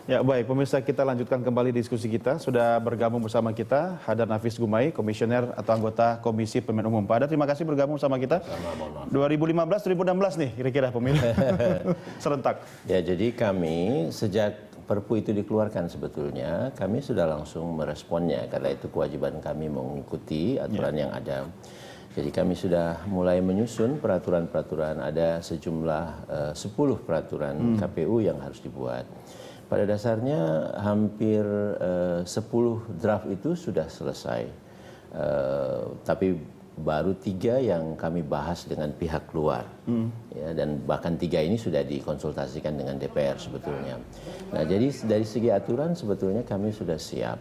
Ya baik, pemirsa, kita lanjutkan kembali diskusi kita. Sudah bergabung bersama kita Hadar Nafis Gumai, Komisioner atau anggota Komisi Pemilihan Umum. Pak Hadar, terima kasih bergabung sama kita. 2015-2016 nih kira-kira pemilu serentak. Ya, jadi kami sejak Perpu itu dikeluarkan sebetulnya, kami sudah langsung meresponnya karena itu kewajiban kami mengikuti aturan yang ada. Jadi kami sudah mulai menyusun peraturan-peraturan, ada sejumlah 10 peraturan KPU yang harus dibuat. Pada dasarnya hampir 10 draft itu sudah selesai, tapi baru 3 yang kami bahas dengan pihak luar, ya, dan bahkan 3 ini sudah dikonsultasikan dengan DPR sebetulnya. Nah, jadi dari segi aturan sebetulnya kami sudah siap.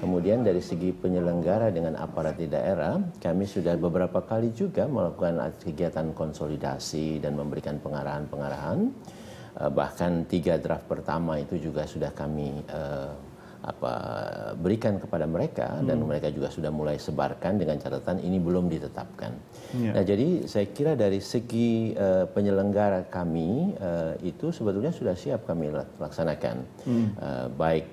Kemudian dari segi penyelenggara dengan aparat di daerah, kami sudah beberapa kali juga melakukan kegiatan konsolidasi dan memberikan pengarahan-pengarahan. Bahkan 3 draft pertama itu juga sudah kami berikan kepada mereka dan mereka juga sudah mulai sebarkan dengan catatan ini belum ditetapkan. Nah, jadi saya kira dari segi penyelenggara kami itu sebetulnya sudah siap kami laksanakan. Baik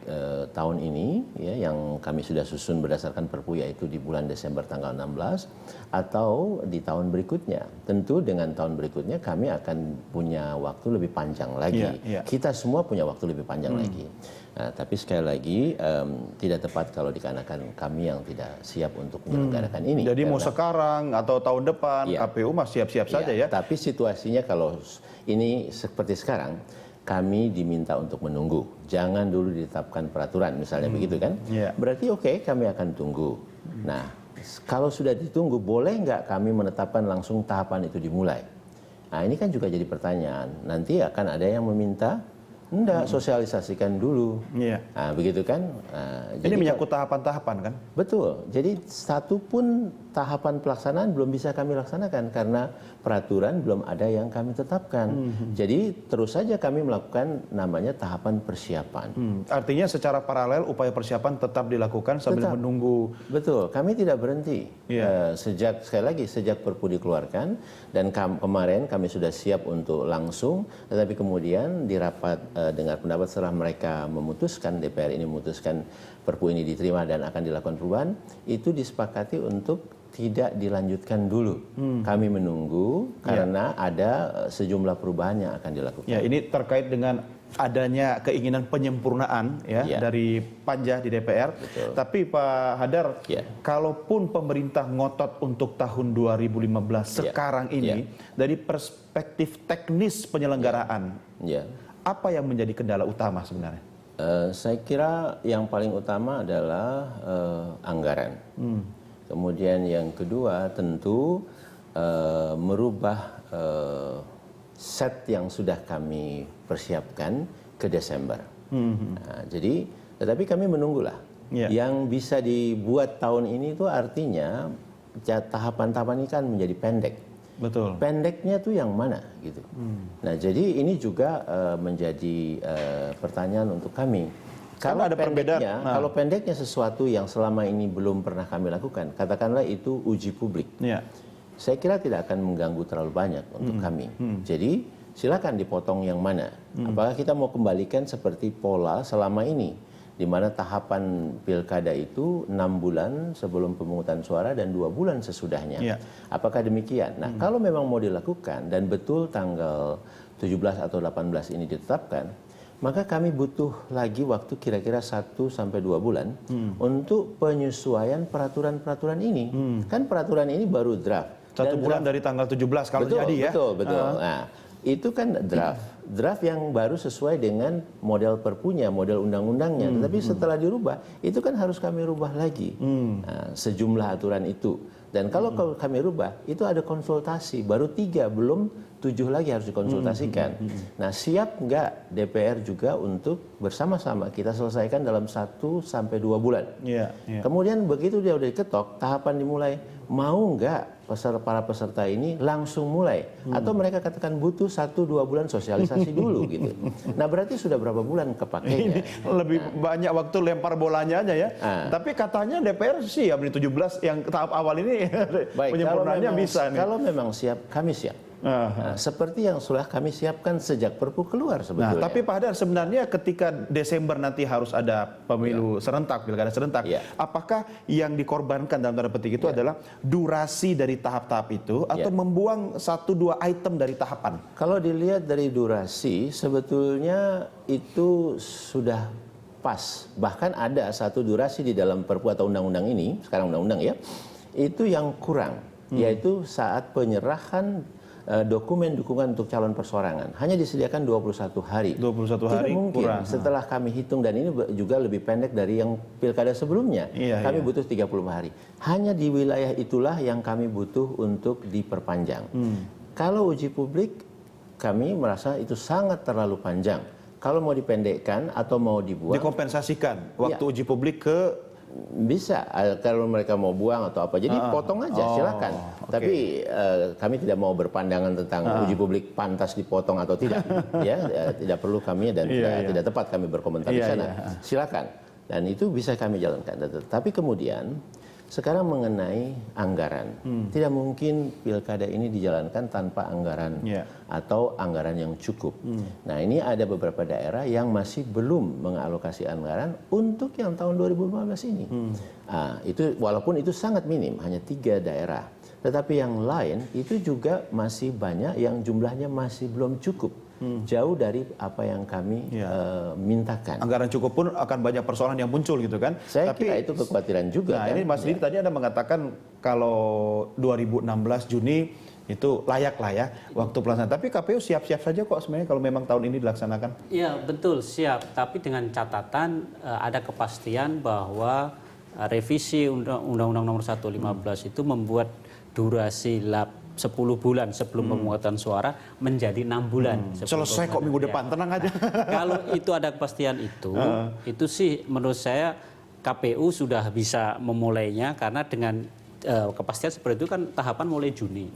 tahun ini ya, yang kami sudah susun berdasarkan Perpu yaitu di bulan Desember tanggal 16 atau di tahun berikutnya. Tentu dengan tahun berikutnya kami akan punya waktu lebih panjang lagi. Kita semua punya waktu lebih panjang lagi. Nah, tapi sekali lagi tidak tepat kalau dikarenakan kami yang tidak siap untuk menyelenggarakan ini. Jadi mau sekarang atau tahun depan KPU mah siap-siap saja ya. Tapi situasinya kalau ini seperti sekarang, kami diminta untuk menunggu. Jangan dulu ditetapkan peraturan misalnya begitu kan. Berarti oke, kami akan tunggu. Nah, kalau sudah ditunggu, boleh nggak kami menetapkan langsung tahapan itu dimulai? Nah, ini kan juga jadi pertanyaan. Nanti akan ada yang meminta, enggak, sosialisasikan dulu. Nah, begitu kan. Ini menyangkut tahapan-tahapan kan? Betul. Jadi satu pun tahapan pelaksanaan belum bisa kami laksanakan karena peraturan belum ada yang kami tetapkan. Jadi terus saja kami melakukan namanya tahapan persiapan. Artinya secara paralel upaya persiapan tetap dilakukan sambil menunggu. Betul. Kami tidak berhenti. Sekali lagi sejak Perpu dikeluarkan dan kemarin kami sudah siap untuk langsung, tetapi kemudian di rapat dengar pendapat setelah mereka memutuskan, DPR ini memutuskan Perpu ini diterima dan akan dilakukan perubahan, itu disepakati untuk tidak dilanjutkan dulu. Kami menunggu karena ada sejumlah perubahan yang akan dilakukan. Ya, ini terkait dengan adanya keinginan penyempurnaan dari panja di DPR. Betul. Tapi Pak Hadar, kalaupun pemerintah ngotot untuk tahun 2015 sekarang ini, dari perspektif teknis penyelenggaraan, apa yang menjadi kendala utama sebenarnya? Saya kira yang paling utama adalah anggaran. Kemudian yang kedua tentu merubah set yang sudah kami persiapkan ke Desember. Nah, jadi, tetapi kami menunggulah. Yang bisa dibuat tahun ini itu artinya tahapan-tahapan ini kan menjadi pendek. Betul. Pendeknya tuh yang mana gitu. Nah, jadi ini juga menjadi pertanyaan untuk kami. Kalau ada pendeknya, kalau pendeknya sesuatu yang selama ini belum pernah kami lakukan, katakanlah itu uji publik. Saya kira tidak akan mengganggu terlalu banyak untuk kami. Jadi silakan dipotong yang mana. Apakah kita mau kembalikan seperti pola selama ini, di mana tahapan pilkada itu 6 bulan sebelum pemungutan suara dan 2 bulan sesudahnya. Apakah demikian? Nah, kalau memang mau dilakukan dan betul tanggal 17 atau 18 ini ditetapkan, maka kami butuh lagi waktu kira-kira 1 sampai 2 bulan untuk penyesuaian peraturan-peraturan ini. Kan peraturan ini baru draft. 1 bulan dari tanggal 17 kalau jadi ya. Betul. Nah, itu kan draft yang baru sesuai dengan model perpunya, model undang-undangnya. Tetapi setelah dirubah, itu kan harus kami rubah lagi sejumlah aturan itu. Dan kalau kami rubah, itu ada konsultasi, baru 3, belum 7 lagi harus dikonsultasikan. Nah, siap nggak DPR juga untuk bersama-sama kita selesaikan dalam 1 sampai 2 bulan. Kemudian begitu dia udah diketok, tahapan dimulai, mau nggak para peserta ini langsung mulai, atau mereka katakan butuh 1-2 bulan sosialisasi dulu gitu. Nah berarti sudah berapa bulan kepakainya? Lebih banyak waktu lempar bolanya aja ya. Tapi katanya DPR siap di 17 yang tahap awal ini penyempurnaannya bisa nih. Kalau memang siap, kami siap. Nah, seperti yang sudah kami siapkan sejak Perpu keluar sebetulnya. Nah, tapi Pak Hadar, sebenarnya ketika Desember nanti harus ada pemilu serentak, pilkada serentak, apakah yang dikorbankan dalam tanda petik itu adalah durasi dari tahap-tahap itu atau membuang 1-2 item dari tahapan? Kalau dilihat dari durasi, sebetulnya itu sudah pas. Bahkan ada satu durasi di dalam Perpu atau undang-undang ini, sekarang undang-undang ya, itu yang kurang, yaitu saat penyerahan dokumen dukungan untuk calon perseorangan hanya disediakan 21 hari. 21 Tidak hari mungkin. kurang. Setelah kami hitung, dan ini juga lebih pendek dari yang pilkada sebelumnya. Kami butuh 30 hari. Hanya di wilayah itulah yang kami butuh untuk diperpanjang. Kalau uji publik, kami merasa itu sangat terlalu panjang. Kalau mau dipendekkan atau mau dibuang, dikompensasikan waktu uji publik ke bisa, kalau mereka mau buang atau apa. Jadi potong aja, silakan. Tapi kami tidak mau berpandangan tentang uji publik pantas dipotong atau tidak. Tidak perlu kami, dan tidak tepat kami berkomentar di sana. Silakan. Dan itu bisa kami jalankan. Tapi kemudian sekarang mengenai anggaran, tidak mungkin pilkada ini dijalankan tanpa anggaran atau anggaran yang cukup. Nah, ini ada beberapa daerah yang masih belum mengalokasi anggaran untuk yang tahun 2015 ini. Itu walaupun itu sangat minim, hanya 3 daerah. Tetapi yang lain itu juga masih banyak yang jumlahnya masih belum cukup. Jauh dari apa yang kami mintakan. Anggaran cukup pun akan banyak persoalan yang muncul gitu kan. Saya kira itu kekhawatiran juga. Nah, ini Mas Didi tadi Anda mengatakan kalau 2016 Juni itu layak lah ya waktu pelaksanaan. Tapi KPU siap-siap saja kok sebenarnya kalau memang tahun ini dilaksanakan. Iya betul, siap. Tapi dengan catatan ada kepastian bahwa revisi Undang-Undang Nomor 1/15 itu membuat durasi 10 bulan sebelum pemungutan suara menjadi 6 bulan. Selesai kok minggu depan, tenang aja. Kalau itu ada kepastian itu sih menurut saya KPU sudah bisa memulainya, karena dengan kepastian seperti itu kan tahapan mulai Juni.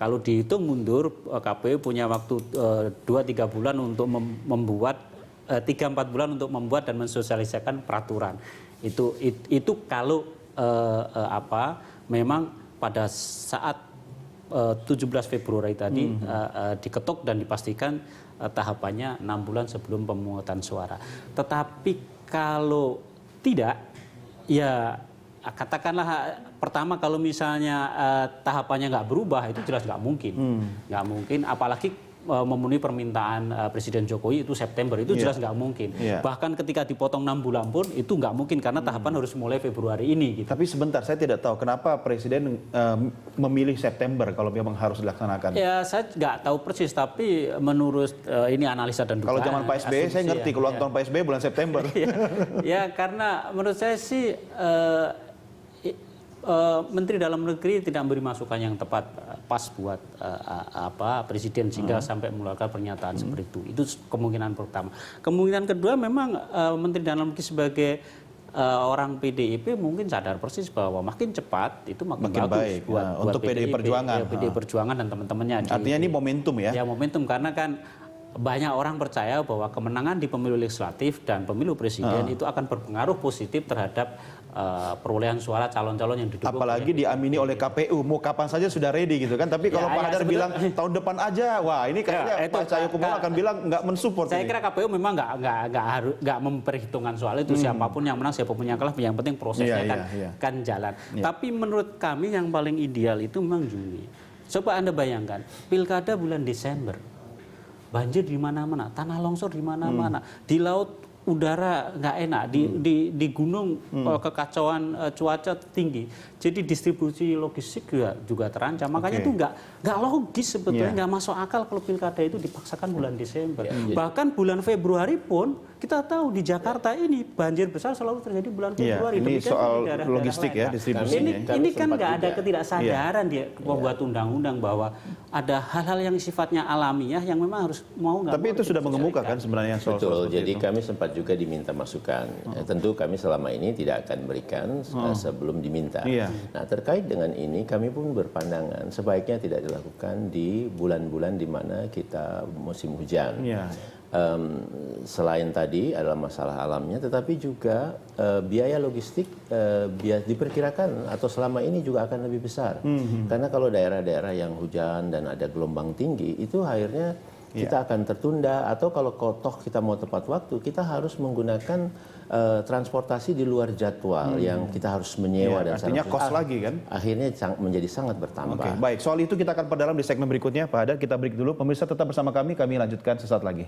Kalau dihitung mundur, KPU punya waktu 2-3 bulan untuk membuat 3-4 bulan untuk membuat dan mensosialisasikan peraturan. Itu kalau memang pada saat 17 Februari tadi diketok dan dipastikan tahapannya 6 bulan sebelum pemungutan suara. Tetapi kalau tidak, ya katakanlah pertama kalau misalnya tahapannya nggak berubah, itu jelas nggak mungkin. Nggak mungkin, apalagi memenuhi permintaan Presiden Jokowi itu September, itu jelas nggak mungkin. Bahkan ketika dipotong 6 bulan pun itu nggak mungkin, karena tahapan harus mulai Februari ini. Gitu. Tapi sebentar, saya tidak tahu kenapa Presiden memilih September kalau memang harus dilaksanakan. Ya saya nggak tahu persis, tapi menurut ini analisa dan dugaan. Kalau zaman Pak SBY saya ngerti, kalau tahun Pak SBY bulan September. Ya karena menurut saya sih Menteri Dalam Negeri tidak memberi masukan yang tepat pas buat Presiden sehingga sampai mengeluarkan pernyataan seperti itu. Itu kemungkinan pertama. Kemungkinan kedua, memang Menteri Dalam Negeri sebagai orang PDIP mungkin sadar persis bahwa makin cepat itu makin bagus baik buat untuk PDI Perjuangan. PDI Perjuangan dan teman-temannya. Artinya ini momentum ya? Ya momentum, karena kan banyak orang percaya bahwa kemenangan di pemilu legislatif dan pemilu presiden itu akan berpengaruh positif terhadap perolehan suara calon-calon yang didukung. Apalagi diamini oleh KPU, mau kapan saja sudah ready gitu kan. Tapi kalau Pak Hadar bilang tahun depan aja, wah ini kayaknya Pak Cahyokumolo akan bilang nggak mensupport. Saya kira KPU memang nggak memperhitungkan soal itu, siapapun yang menang, siapapun yang kalah, yang penting prosesnya kan jalan. Tapi menurut kami yang paling ideal itu memang Juni. Coba Anda bayangkan, pilkada bulan Desember, banjir di mana-mana, tanah longsor di mana-mana, di laut udara nggak enak, di gunung kekacauan cuaca tinggi, jadi distribusi logistik juga terancam. Makanya itu nggak logis sebetulnya, nggak masuk akal kalau pilkada itu dipaksakan bulan Desember. Bahkan bulan Februari pun kita tahu di Jakarta ini banjir besar selalu terjadi bulan Februari. Ini soal logistik ya, distribusinya. Ini kan nggak ada ketidaksadaran dia membuat undang-undang bahwa ada hal-hal yang sifatnya alamiah yang memang harus mau nggak. Tapi itu sudah mengemuka kan sebenarnya soal. Betul. Jadi kami sempat juga diminta masukan. Tentu kami selama ini tidak akan berikan sebelum diminta. Iya. Nah, terkait dengan ini kami pun berpandangan sebaiknya tidak dilakukan di bulan-bulan di mana kita musim hujan. Iya. Selain tadi adalah masalah alamnya, tetapi juga biaya logistik diperkirakan atau selama ini juga akan lebih besar. Karena kalau daerah-daerah yang hujan dan ada gelombang tinggi, itu akhirnya kita akan tertunda, atau kalau toh kita mau tepat waktu, kita harus menggunakan transportasi di luar jadwal yang kita harus menyewa dan artinya kos lagi kan? akhirnya menjadi sangat bertambah. Oke, baik. Soal itu kita akan perdalam di segmen berikutnya. Pak Hadar, kita break dulu. Pemirsa tetap bersama kami lanjutkan sesaat lagi.